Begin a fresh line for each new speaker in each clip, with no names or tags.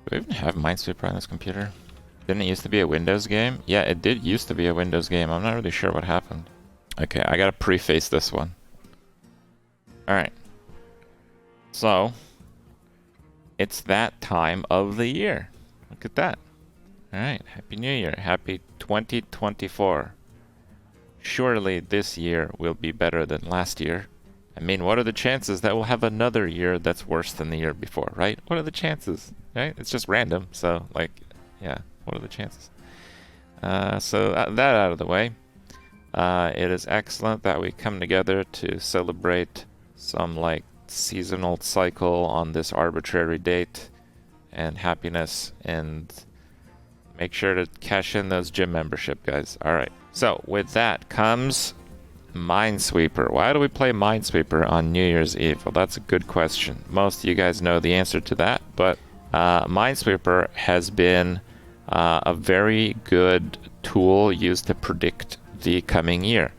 Do I even have Minesweeper on this computer? Didn't it used to be a Windows game? Yeah, it did used to be a Windows game. I'm not really sure what happened. Okay, I gotta preface this one. Alright. So, it's that time of the year. Look at that. Alright, Happy New Year. Happy 2024. Surely this year will be better than last year. I mean, what are the chances that we'll have another year that's worse than the year before, right? What are the chances, right? It's just random, so, like, yeah, what are the chances? So that out of the way, it is excellent that we come together to celebrate some, like, seasonal cycle on this arbitrary date and happiness, and make sure to cash in those gym membership, guys. All right. So with that comes Minesweeper. Why do we play Minesweeper on New Year's Eve? Well, that's a good question. Most of you guys know the answer to that, but Minesweeper has been a very good tool used to predict the coming year,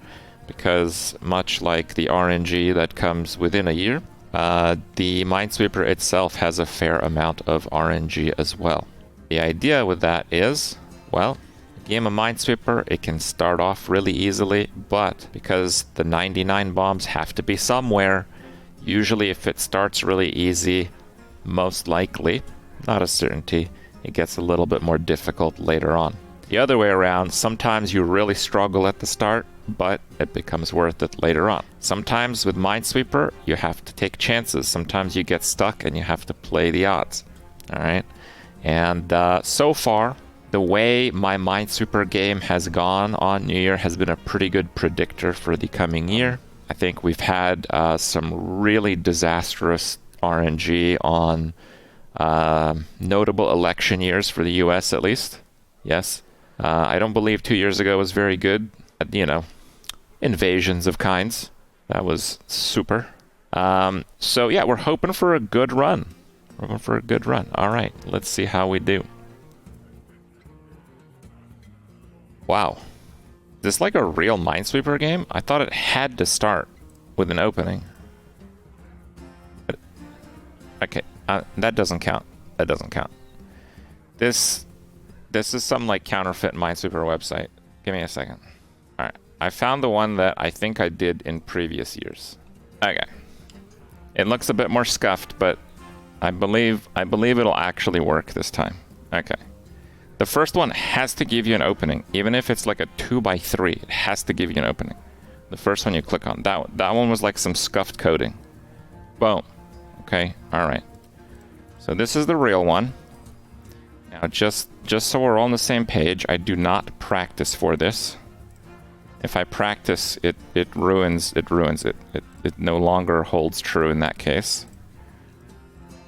because much like the RNG that comes within a year, the Minesweeper itself has a fair amount of RNG as well. The idea with that is, well, a game of Minesweeper, it can start off really easily, but because the 99 bombs have to be somewhere, usually if it starts really easy, most likely, not a certainty, it gets a little bit more difficult later on. The other way around, sometimes you really struggle at the start, but it becomes worth it later on. Sometimes with Minesweeper, you have to take chances. Sometimes you get stuck and you have to play the odds. All right? And so far, the way my Minesweeper game has gone on New Year has been a pretty good predictor for the coming year. I think we've had some really disastrous RNG on notable election years for the US, at least. Yes. I don't believe 2 years ago was very good. You know, invasions of kinds. That was super. So yeah, we're hoping for a good run. We're going for a good run. All right, let's see how we do. Wow. Is this like a real Minesweeper game? I thought it had to start with an opening. But, okay, that doesn't count. That doesn't count. This is some like counterfeit Minesweeper website. Give me a second. All right, I found the one that I think I did in previous years. Okay. It looks a bit more scuffed, but I believe it'll actually work this time. Okay. The first one has to give you an opening, even if it's like a 2x3. It has to give you an opening. The first one you click on, that one was like some scuffed coding. Boom. Okay. All right. So this is the real one. Now, just so we're all on the same page, I do not practice for this. If I practice, it ruins it. It no longer holds true in that case.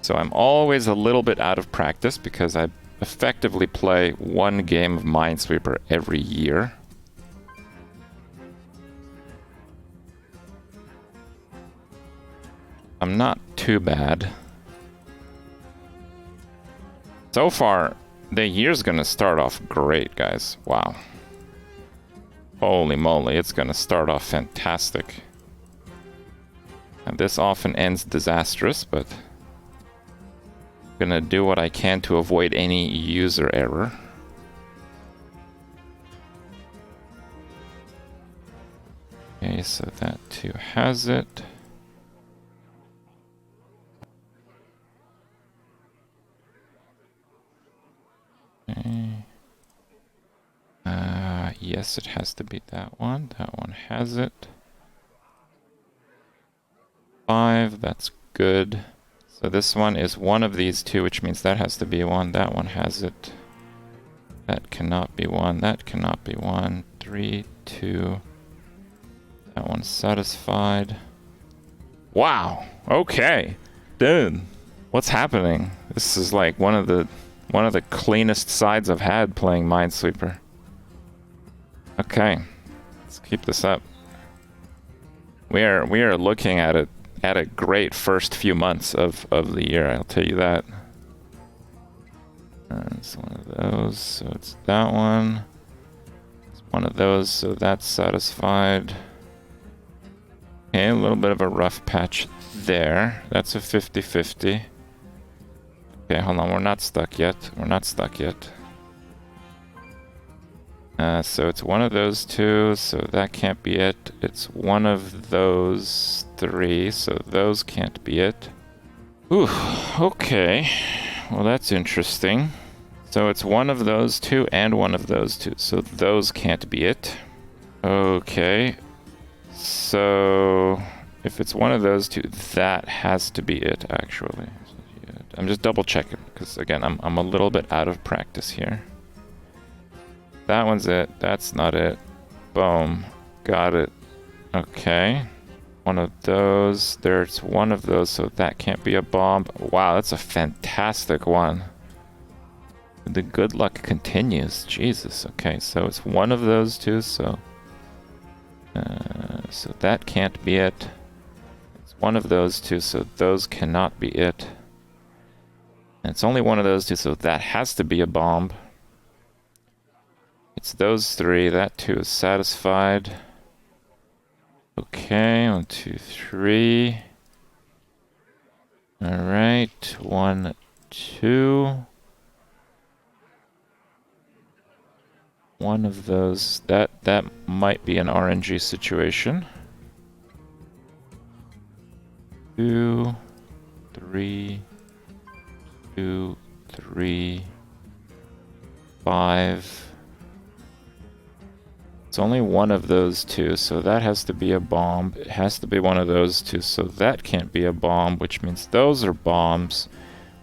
So I'm always a little bit out of practice because I effectively play one game of Minesweeper every year. I'm not too bad. So far, the year's gonna start off great, guys. Wow. Holy moly, it's gonna start off fantastic. And this often ends disastrous, but I'm gonna do what I can to avoid any user error. Okay, so that too has it. Okay. Yes, it has to be that one. That one has it. 5, that's good. So this one is one of these two, which means that has to be one. That one has it. That cannot be one. That cannot be one. 3, 2. That one's satisfied. Wow. Okay. Dude, what's happening? This is like one of the cleanest sides I've had playing Minesweeper. Okay. Let's keep this up. We are looking at it. Had a great first few months of the year, I'll tell you that. It's one of those, so it's that one. It's one of those, so that's satisfied. Okay, a little bit of a rough patch there. That's a 50-50. Okay, hold on. We're not stuck yet. We're not stuck yet. So it's one of those two, so that can't be it. It's one of those three, so those can't be it. Ooh, okay. Well, that's interesting. So it's one of those two and one of those two, so those can't be it. Okay. So if it's one of those two, that has to be it, actually. I'm just double checking, because again, I'm a little bit out of practice here. That one's it. That's not it. Boom. Got it. Okay. One of those. There's one of those, so that can't be a bomb. Wow, that's a fantastic one. The good luck continues. Jesus. Okay, so it's one of those two, so... so that can't be it. It's one of those two, so those cannot be it. And it's only one of those two, so that has to be a bomb. It's those three. That two is satisfied. Okay, 1, 2, 3. Alright, 1, 2. One of those. That might be an RNG situation. 2, 3, 2, 3, 5. It's only one of those two, so that has to be a bomb. It has to be one of those two, so that can't be a bomb, which means those are bombs,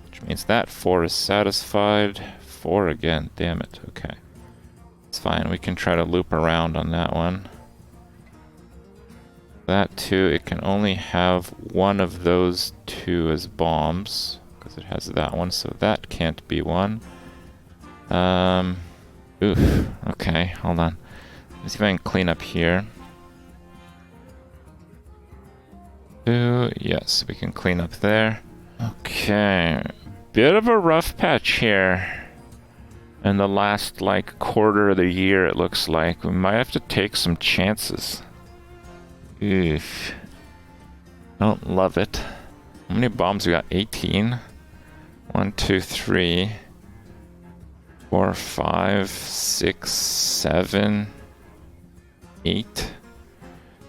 which means that 4 is satisfied. 4 again, damn it. Okay. It's fine, we can try to loop around on that one. That 2, it can only have one of those two as bombs, because it has that one, so that can't be one. Oof, okay, hold on. Let's see if I can clean up here. 2, yes, we can clean up there. Okay, bit of a rough patch here. In the last, like, quarter of the year, it looks like. We might have to take some chances. Oof. Don't love it. How many bombs we got? 18? 1, 2, 3, 4, 5, 6, 7... 8.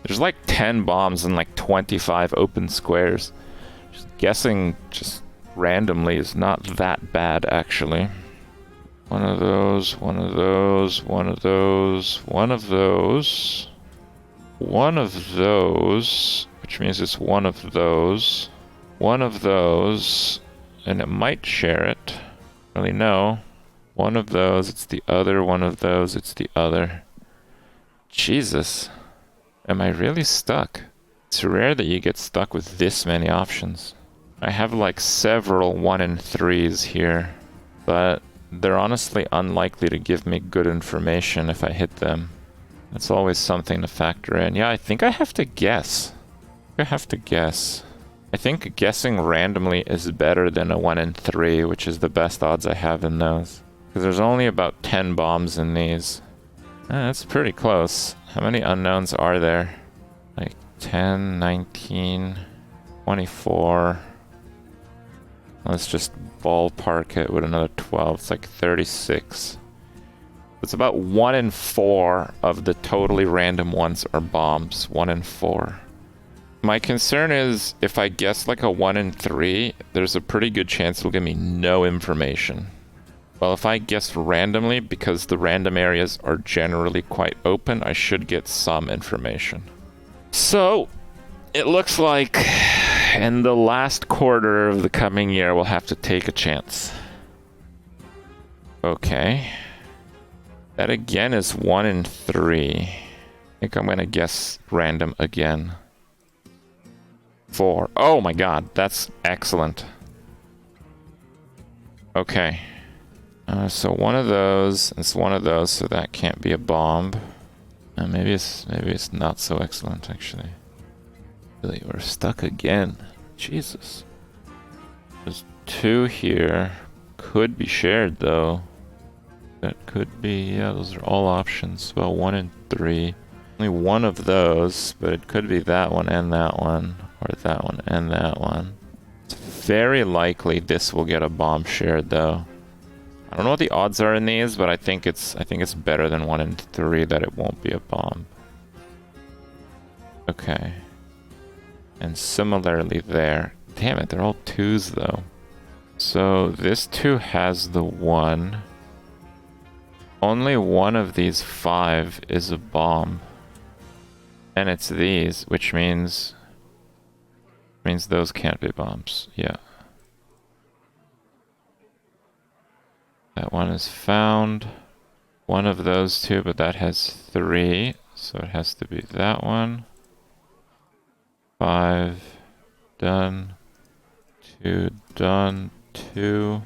There's like 10 bombs and like 25 open squares. Just guessing just randomly is not that bad, actually. One of those, one of those, one of those, one of those, one of those, which means it's one of those, one of those, and it might share it. Really, no. One of those, it's the other, one of those, it's the other. Jesus, am I really stuck? It's rare that you get stuck with this many options. I have like several 1 in 3s here, but they're honestly unlikely to give me good information if I hit them. That's always something to factor in. Yeah, I think I have to guess. I think guessing randomly is better than a 1 in 3, which is the best odds I have in those. Because there's only about 10 bombs in these. That's pretty close. How many unknowns are there? Like 10, 19, 24. Let's just ballpark it with another 12. It's like 36. It's about 1 in 4 of the totally random ones are bombs. 1 in 4. My concern is if I guess like a 1 in 3, there's a pretty good chance it'll give me no information. Well, if I guess randomly, because the random areas are generally quite open, I should get some information. So, it looks like in the last quarter of the coming year, we'll have to take a chance. Okay. That again is 1 in 3. I think I'm gonna guess random again. 4. Oh my god, that's excellent. Okay. So one of those, it's one of those, so that can't be a bomb. Maybe it's not so excellent, actually. Really, we're stuck again. Jesus. There's 2 here. Could be shared, though. That could be, yeah, those are all options. Well, 1 in 3. Only one of those, but it could be that one and that one. Or that one and that one. It's very likely this will get a bomb shared though. I don't know what the odds are in these, but I think it's better than 1 in 3 that it won't be a bomb. Okay. And similarly there. Damn it, they're all 2s though. So this 2 has the 1. Only one of these 5 is a bomb. And it's these, which means those can't be bombs. Yeah. That one is found. One of those 2, but that has 3, so it has to be that one. 5 done. 2 done. 2.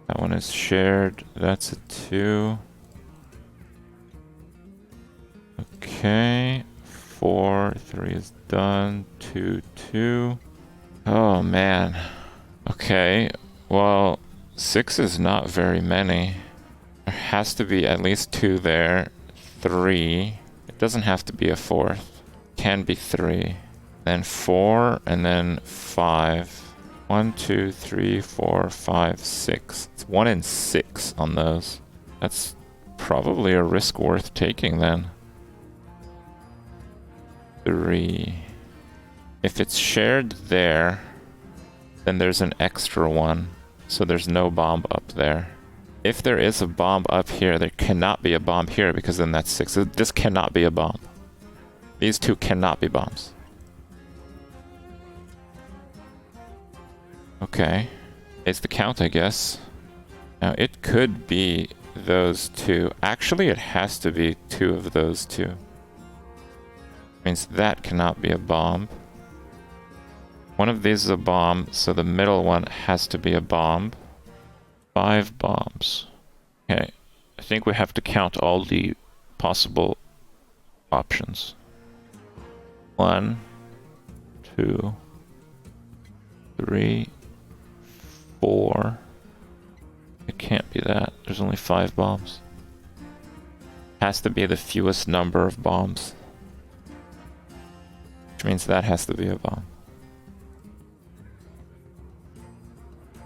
That one is shared. That's a 2. Okay. 4. 3 is done. 2, 2. Oh man. Okay. Well, 6 is not very many. There has to be at least 2 there. 3. It doesn't have to be a 4th. Can be 3. Then 4, and then 5. 1, 2, 3, 4, 5, 6. It's 1 in 6 on those. That's probably a risk worth taking then. 3. If it's shared there, then there's an extra one. So there's no bomb up there. If there is a bomb up here, there cannot be a bomb here because then that's 6. This cannot be a bomb. These 2 cannot be bombs. Okay. It's the count, I guess. Now it could be those 2. Actually, it has to be 2 of those 2. Means that cannot be a bomb. One of these is a bomb, so the middle one has to be a bomb. 5 bombs. Okay, I think we have to count all the possible options. 1, 2, 3, 4. It can't be that. There's only 5 bombs. Has to be the fewest number of bombs. Which means that has to be a bomb.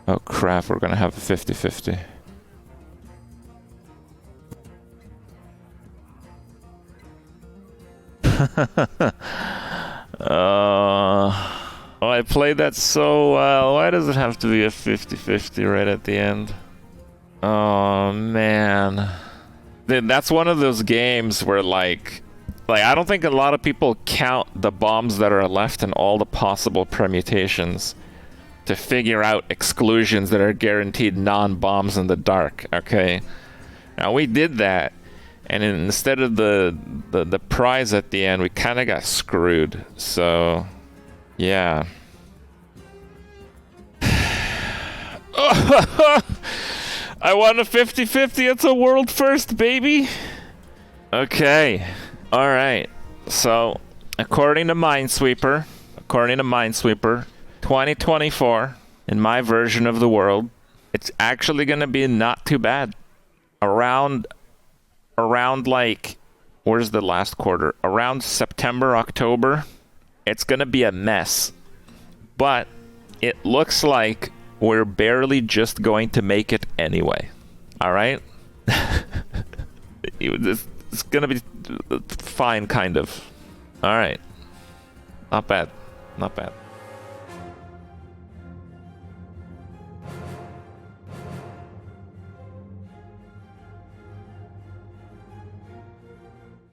Oh crap, we're gonna have a 50-50. Oh, I played that so well. Why does it have to be a 50-50 right at the end? Oh man. That's one of those games where like I don't think a lot of people count the bombs that are left and all the possible permutations to figure out exclusions that are guaranteed non-bombs in the dark, okay? Now we did that, and instead of the prize at the end, we kind of got screwed, so yeah. I won a 50-50, it's a world first, baby! Okay, alright, so according to Minesweeper, 2024, in my version of the world, it's actually gonna be not too bad. Around like, where's the last quarter? Around September, October, it's gonna be a mess. But it looks like we're barely just going to make it anyway. Alright? It's gonna be fine, kind of. Alright. Not bad. Not bad.